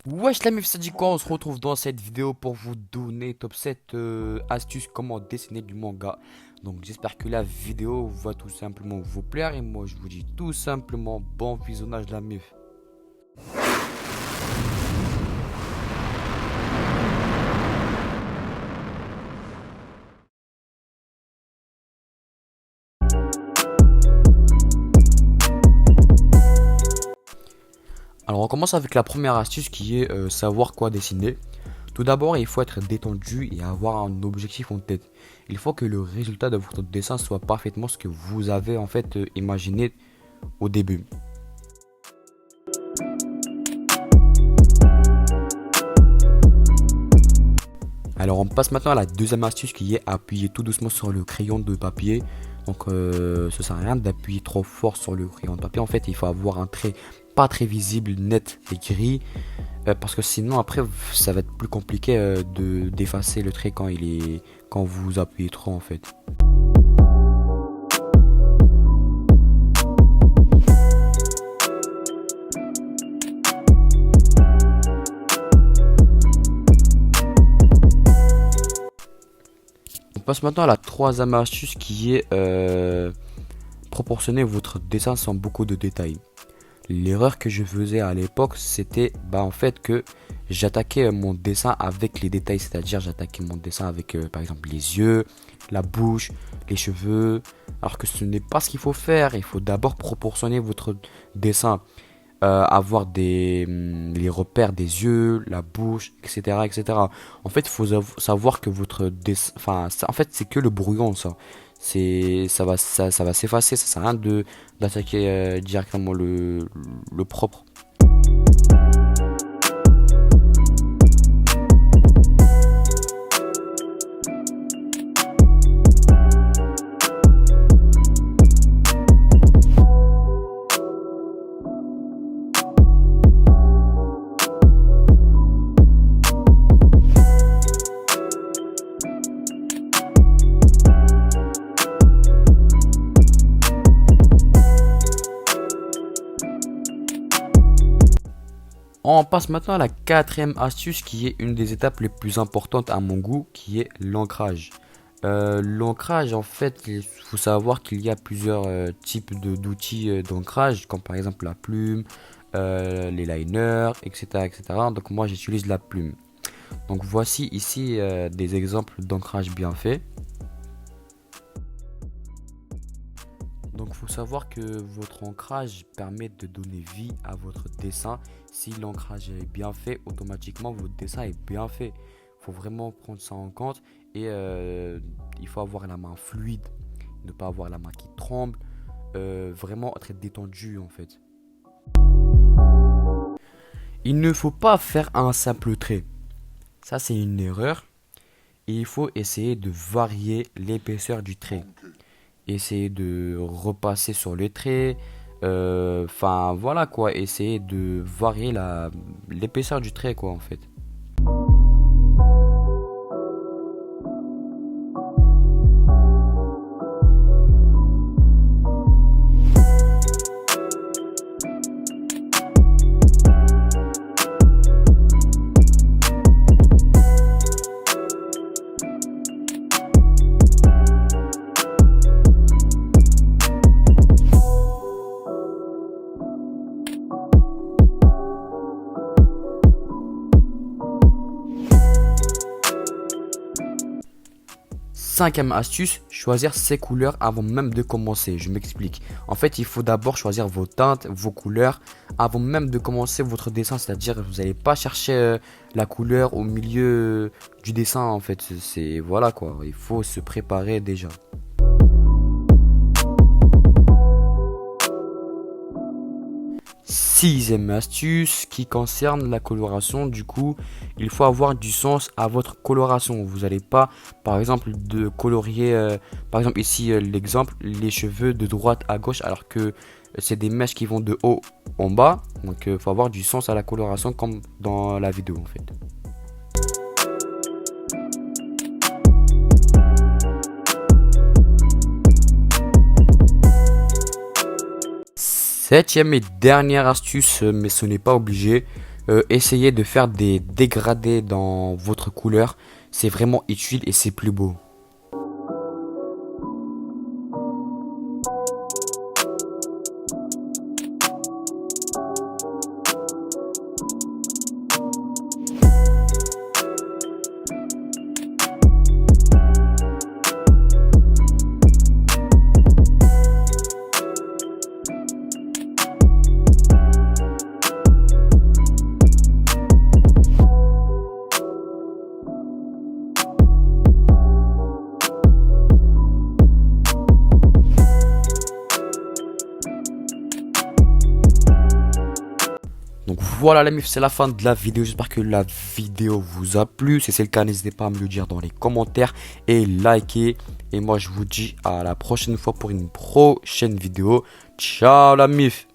Wesh la meuf, ça dit quoi? On se retrouve dans cette vidéo pour vous donner top 7 astuces comment dessiner du manga. Donc j'espère que la vidéo va tout simplement vous plaire et moi je vous dis tout simplement bon visionnage la meuf. Alors on commence avec la première astuce qui est savoir quoi dessiner. Tout d'abord, il faut être détendu et avoir un objectif en tête. Il faut que le résultat de votre dessin soit parfaitement ce que vous avez en fait imaginé au début. Alors on passe maintenant à la deuxième astuce qui est appuyer tout doucement sur le crayon de papier. Donc ça sert à rien d'appuyer trop fort sur le crayon de papier. En fait il faut avoir un trait pas très visible, net et gris. Parce que sinon après ça va être plus compliqué de d'effacer le trait quand vous appuyez trop en fait. On passe maintenant à la troisième astuce qui est proportionner votre dessin sans beaucoup de détails. L'erreur que je faisais à l'époque, c'était en fait que j'attaquais mon dessin avec les détails, c'est-à-dire j'attaquais mon dessin avec par exemple les yeux, la bouche, les cheveux, alors que ce n'est pas ce qu'il faut faire. Il faut d'abord proportionner votre dessin, avoir les repères des yeux, la bouche, etc., etc. En fait, il faut savoir que votre dessin, en fait, c'est que le brouillon, ça. Ça va s'effacer, ça sert à rien d'attaquer directement le propre. On passe maintenant à la quatrième astuce qui est une des étapes les plus importantes à mon goût, qui est l'ancrage. L'ancrage, en fait, il faut savoir qu'il y a plusieurs types d'outils d'ancrage, comme par exemple la plume, les liners, etc., etc. Donc moi j'utilise la plume. Donc voici ici des exemples d'ancrage bien faits. Donc il faut savoir que votre ancrage permet de donner vie à votre dessin. Si l'ancrage est bien fait, automatiquement votre dessin est bien fait. Il faut vraiment prendre ça en compte et il faut avoir la main fluide, ne pas avoir la main qui tremble, vraiment être détendu en fait. Il ne faut pas faire un simple trait. Ça c'est une erreur. Et il faut essayer de varier l'épaisseur du trait. Essayer de repasser sur le trait. Enfin voilà quoi, essayer de varier l'épaisseur du trait quoi en fait. Cinquième astuce, choisir ses couleurs avant même de commencer. Je m'explique. En fait, il faut d'abord choisir vos teintes, vos couleurs avant même de commencer votre dessin. C'est-à-dire, vous n'allez pas chercher la couleur au milieu du dessin. En fait, c'est voilà quoi. Il faut se préparer déjà. Sixième astuce qui concerne la coloration, du coup, il faut avoir du sens à votre coloration. Vous n'allez pas, par exemple, de colorier, par exemple ici l'exemple, les cheveux de droite à gauche, alors que c'est des mèches qui vont de haut en bas. Donc, il faut avoir du sens à la coloration comme dans la vidéo en fait. Septième et dernière astuce, mais ce n'est pas obligé, essayez de faire des dégradés dans votre couleur. C'est vraiment utile et c'est plus beau. Donc voilà les meufs, c'est la fin de la vidéo. J'espère que la vidéo vous a plu. Si c'est le cas, n'hésitez pas à me le dire dans les commentaires et liker. Et moi je vous dis à la prochaine fois pour une prochaine vidéo. Ciao la meuf.